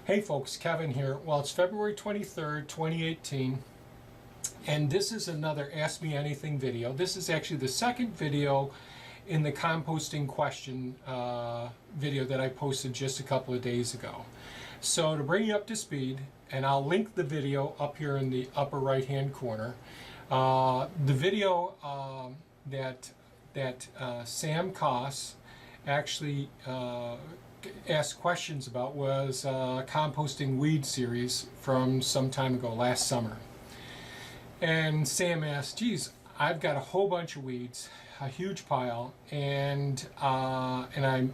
Hey folks, Kevin here. Well, it's February 23rd, 2018, and this is another Ask Me Anything video. This is actually the second video in the composting question video that I posted just a couple of days ago. So to bring you up to speed, and I'll link the video up here in the upper right hand corner, the video that Sam Koss actually asked questions about was a composting weed series from some time ago, last summer. And Sam asked, geez, I've got a whole bunch of weeds, a huge pile, and I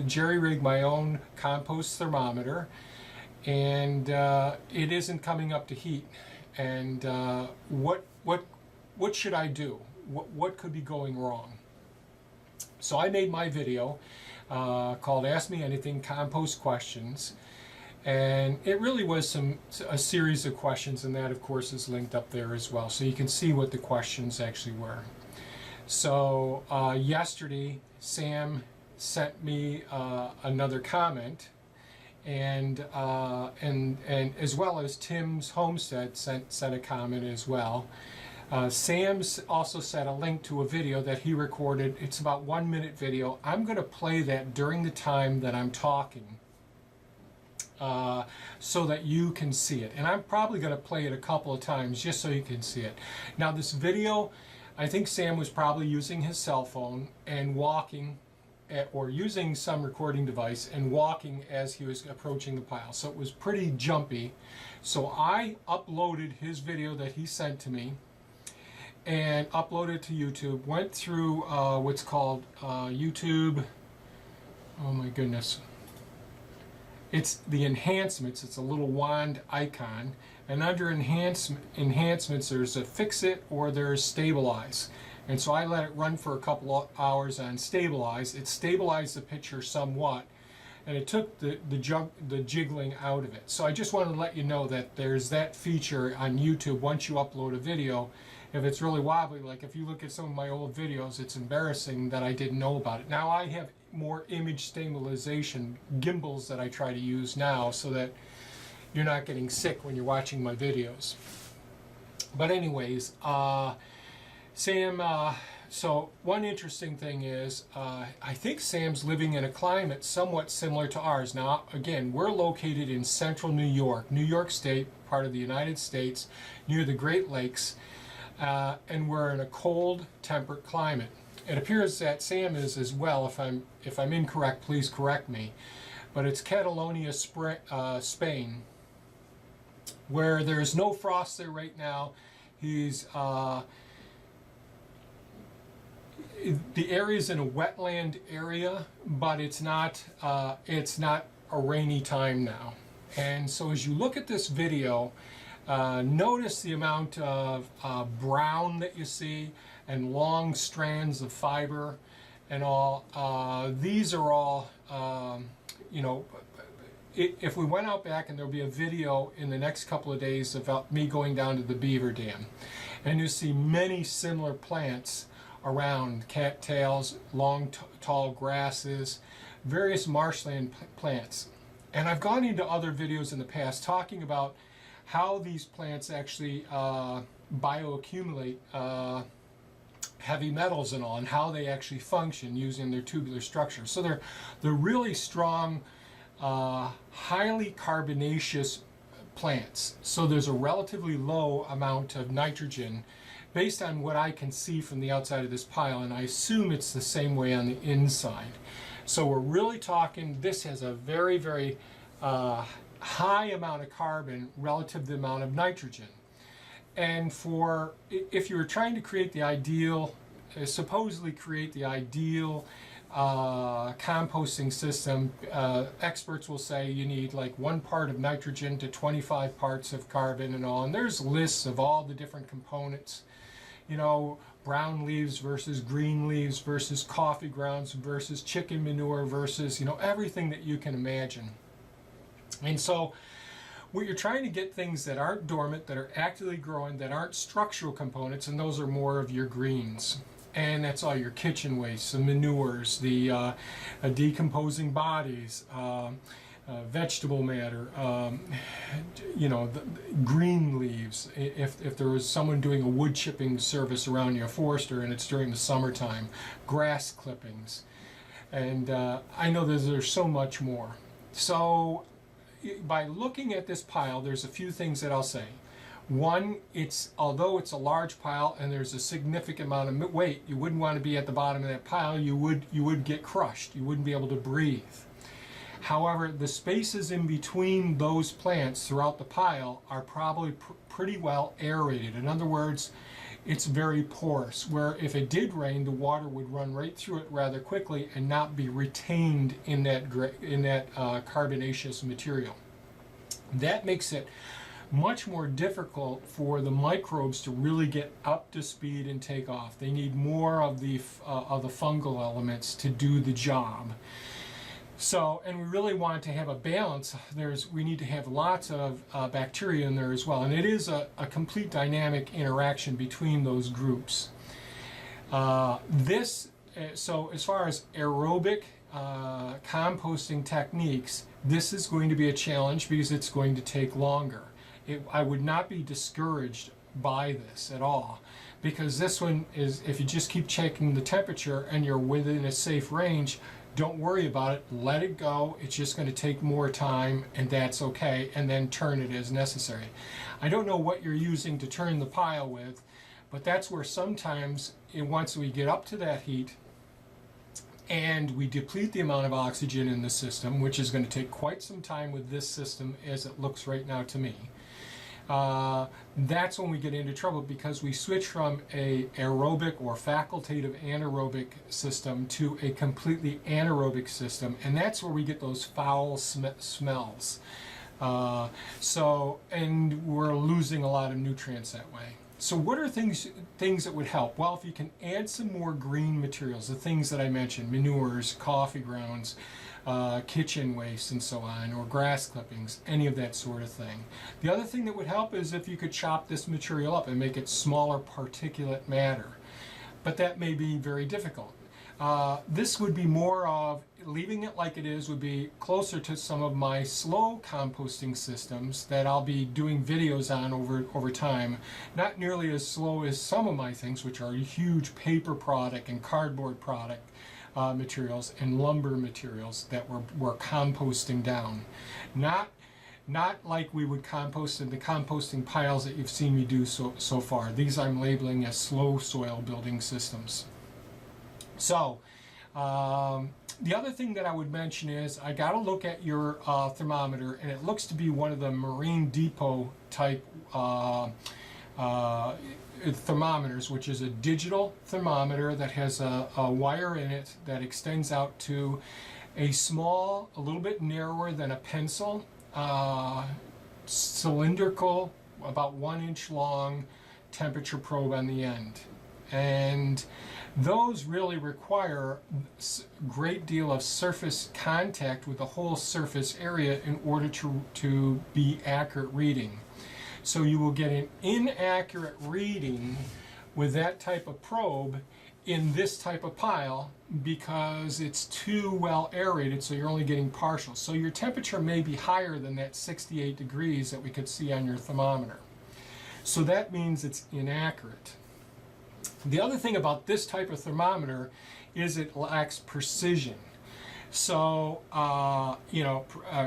jerry-rigged my own compost thermometer, and it isn't coming up to heat. And what should I do? What could be going wrong? So I made my video called Ask Me Anything, Compost Questions, and it really was a series of questions, and that of course is linked up there as well, so you can see what the questions actually were. So yesterday Sam sent me another comment, and as well as Tim's Homestead sent a comment as well. Sam's also sent a link to a video that he recorded. It's about 1 minute video. I'm going to play that during the time that I'm talking so that you can see it. And I'm probably going to play it a couple of times just so you can see it. Now this video, I think Sam was probably using his cell phone and walking or using some recording device and walking as he was approaching the pile. So it was pretty jumpy. So I uploaded his video that he sent to me and uploaded to YouTube, went through what's called YouTube, oh my goodness, it's the enhancements. It's a little wand icon, and under enhancements there's a fix it or there's stabilize, and so I let it run for a couple of hours on stabilize. It stabilized the picture somewhat, and it took the jiggling out of it. So I just wanted to let you know that there's that feature on YouTube once you upload a video. If it's really wobbly, like if you look at some of my old videos, it's embarrassing that I didn't know about it. Now I have more image stabilization gimbals that I try to use now so that you're not getting sick when you're watching my videos. But anyways, Sam, so one interesting thing is, I think Sam's living in a climate somewhat similar to ours. Now, again, we're located in central New York State, part of the United States, near the Great Lakes. And we're in a cold, temperate climate. It appears that Sam is as well. If I'm incorrect, please correct me. But it's Catalonia, Spain, where there's no frost there right now. He's the area's in a wetland area, but it's not a rainy time now. And so as you look at this video, notice the amount of brown that you see and long strands of fiber and all. These are all, you know, if we went out back, and there'll be a video in the next couple of days about me going down to the beaver dam, and you see many similar plants around, cattails, long tall grasses, various marshland plants. And I've gone into other videos in the past talking about how these plants actually bioaccumulate heavy metals and all, and how they actually function using their tubular structure. So they're really strong, highly carbonaceous plants. So there's a relatively low amount of nitrogen based on what I can see from the outside of this pile, and I assume it's the same way on the inside. So we're really talking, this has a very, very high amount of carbon relative to the amount of nitrogen. And if you were trying to create the ideal, supposedly create the ideal composting system, experts will say you need like 1 part of nitrogen to 25 parts of carbon and all. And there's lists of all the different components, you know, brown leaves versus green leaves versus coffee grounds versus chicken manure versus, you know, everything that you can imagine. And so what you're trying to get things that aren't dormant, that are actively growing, that aren't structural components, and those are more of your greens. And that's all your kitchen waste, the manures, the decomposing bodies, vegetable matter, you know, the green leaves. If there was someone doing a wood chipping service around you, a forester, and it's during the summertime, grass clippings. And I know there's so much more. So by looking at this pile, there's a few things that I'll say. One, although it's a large pile and there's a significant amount of weight, you wouldn't want to be at the bottom of that pile. You would get crushed. You wouldn't be able to breathe. However, the spaces in between those plants throughout the pile are probably pretty well aerated. In other words, it's very porous, where if it did rain, the water would run right through it rather quickly and not be retained in that carbonaceous material. That makes it much more difficult for the microbes to really get up to speed and take off. They need more of the fungal elements to do the job. So, and we really want to have a balance. We need to have lots of bacteria in there as well. And it is a complete dynamic interaction between those groups. So as far as aerobic composting techniques, this is going to be a challenge because it's going to take longer. I would not be discouraged by this at all, because this one is, if you just keep checking the temperature and you're within a safe range, don't worry about it, let it go. It's just going to take more time, and that's okay, and then turn it as necessary. I don't know what you're using to turn the pile with, but that's where sometimes, once we get up to that heat and we deplete the amount of oxygen in the system, which is going to take quite some time with this system as it looks right now to me, that's when we get into trouble, because we switch from a aerobic or facultative anaerobic system to a completely anaerobic system, and that's where we get those foul smells. And we're losing a lot of nutrients that way. So what are things that would help? Well, if you can add some more green materials, the things that I mentioned, manures, coffee grounds, kitchen waste and so on, or grass clippings, any of that sort of thing. The other thing that would help is if you could chop this material up and make it smaller particulate matter. But that may be very difficult. This would be more of, leaving it like it is would be closer to some of my slow composting systems that I'll be doing videos on over time. Not nearly as slow as some of my things, which are huge paper product and cardboard product materials and lumber materials that we're composting down. Not like we would compost in the composting piles that you've seen me do so far. These I'm labeling as slow soil building systems. So the other thing that I would mention is I got to look at your thermometer, and it looks to be one of the Marine Depot type thermometers, which is a digital thermometer that has a wire in it that extends out to a little bit narrower than a pencil, cylindrical, about 1 inch long temperature probe on the end. And those really require a great deal of surface contact with the whole surface area in order to be accurate reading. So you will get an inaccurate reading with that type of probe in this type of pile because it's too well aerated, so you're only getting partial. So your temperature may be higher than that 68 degrees that we could see on your thermometer. So that means it's inaccurate. The other thing about this type of thermometer is it lacks precision. So,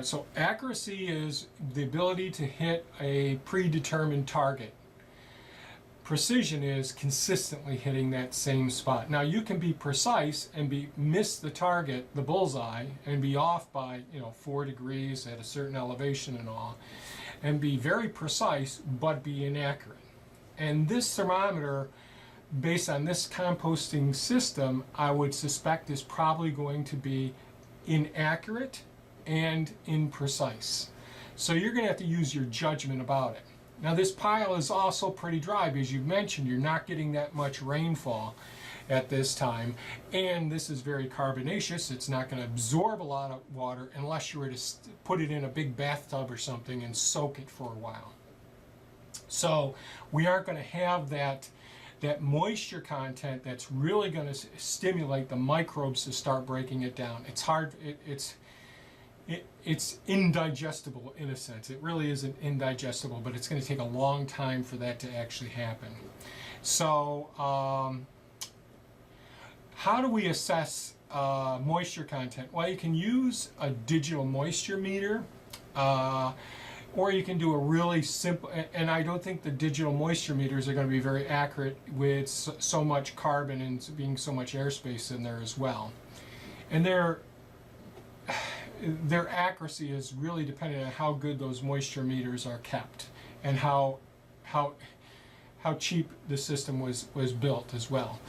so accuracy is the ability to hit a predetermined target. Precision is consistently hitting that same spot. Now you can be precise and miss the target, the bullseye, and be off by 4 degrees at a certain elevation and all, and be very precise but be inaccurate. And this thermometer, based on this composting system, I would suspect is probably going to be inaccurate and imprecise. So you're going to have to use your judgment about it. Now this pile is also pretty dry because you've mentioned you're not getting that much rainfall at this time, and this is very carbonaceous. It's not going to absorb a lot of water unless you were to put it in a big bathtub or something and soak it for a while. So we aren't going to have that moisture content that's really going to stimulate the microbes to start breaking it down. It's hard. it's indigestible in a sense. It really isn't indigestible, but it's going to take a long time for that to actually happen. So how do we assess moisture content? Well, you can use a digital moisture meter, or you can do a really simple, and I don't think the digital moisture meters are going to be very accurate with so much carbon and being so much airspace in there as well. And their accuracy is really dependent on how good those moisture meters are kept and how cheap the system was built as well.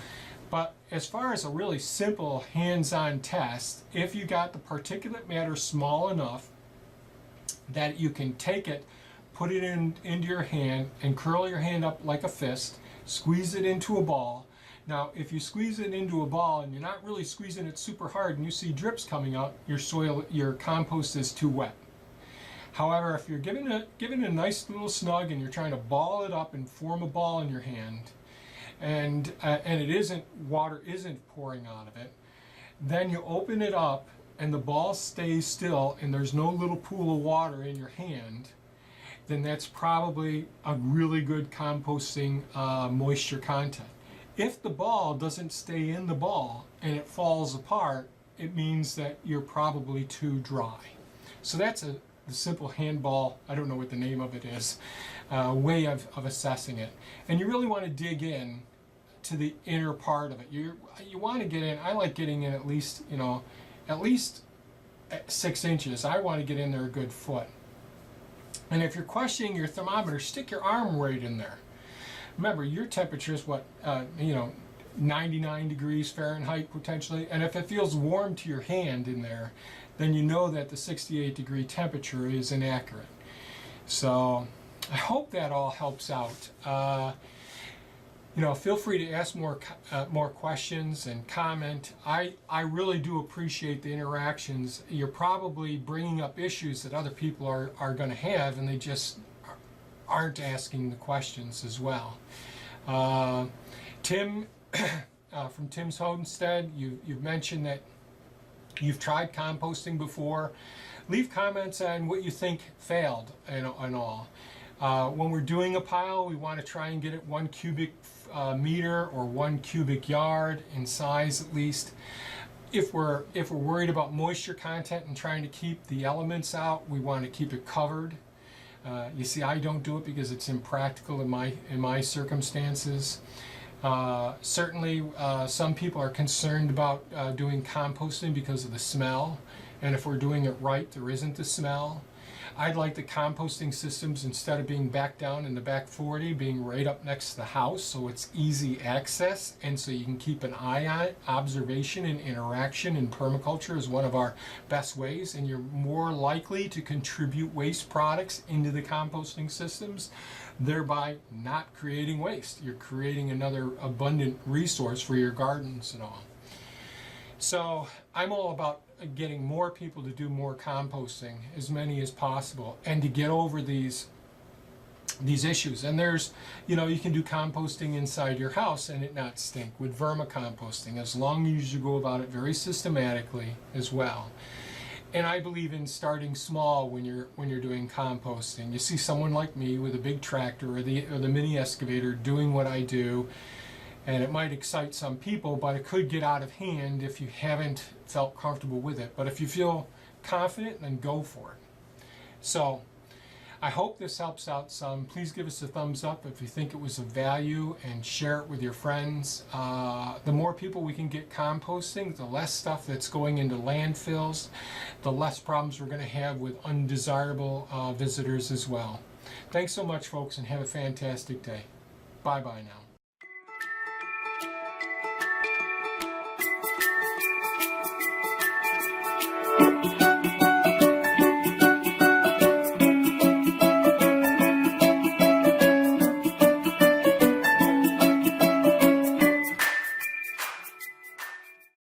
But as far as a really simple hands-on test, if you got the particulate matter small enough that you can take it, put it into your hand and curl your hand up like a fist, squeeze it into a ball. Now, if you squeeze it into a ball and you're not really squeezing it super hard and you see drips coming out, your compost is too wet. However, if you're giving it a nice little snug and you're trying to ball it up and form a ball in your hand, and water isn't pouring out of it, then you open it up and the ball stays still and there's no little pool of water in your hand, then that's probably a really good composting moisture content. If the ball doesn't stay in the ball and it falls apart, it means that you're probably too dry. So that's the simple handball, I don't know what the name of it is, way of assessing it. And you really want to dig in to the inner part of it. You want to get in, I like getting in at least 6 inches. I want to get in there a good foot. And if you're questioning your thermometer, stick your arm right in there. Remember, your temperature is 99 degrees Fahrenheit potentially, and if it feels warm to your hand in there, then you know that the 68 degree temperature is inaccurate. So I hope that all helps out. Feel free to ask more questions and comment. I really do appreciate the interactions. You're probably bringing up issues that other people are going to have, and they just aren't asking the questions as well. Tim from Tim's Homestead, you've mentioned that you've tried composting before. Leave comments on what you think failed and all. When we're doing a pile, we want to try and get it 1 cubic meter or 1 cubic yard in size at least. If we're worried about moisture content and trying to keep the elements out, we want to keep it covered. You see, I don't do it because it's impractical in my circumstances. Certainly, some people are concerned about doing composting because of the smell, and if we're doing it right, there isn't the smell. I'd like the composting systems, instead of being back down in the back 40, being right up next to the house, so it's easy access, and so you can keep an eye on it. Observation and interaction in permaculture is one of our best ways, and you're more likely to contribute waste products into the composting systems, thereby not creating waste. You're creating another abundant resource for your gardens and all. So I'm all about getting more people to do more composting, as many as possible, and to get over these issues. And there's, you can do composting inside your house and it not stink with vermicomposting, as long as you go about it very systematically as well. And I believe in starting small when you're doing composting. You see someone like me with a big tractor or the mini excavator doing what I do, and it might excite some people, but it could get out of hand if you haven't felt comfortable with it. But if you feel confident, then go for it. So I hope this helps out some. Please give us a thumbs up if you think it was of value, and share it with your friends. The more people we can get composting, the less stuff that's going into landfills, the less problems we're going to have with undesirable visitors as well. Thanks so much, folks, and have a fantastic day. Bye-bye now.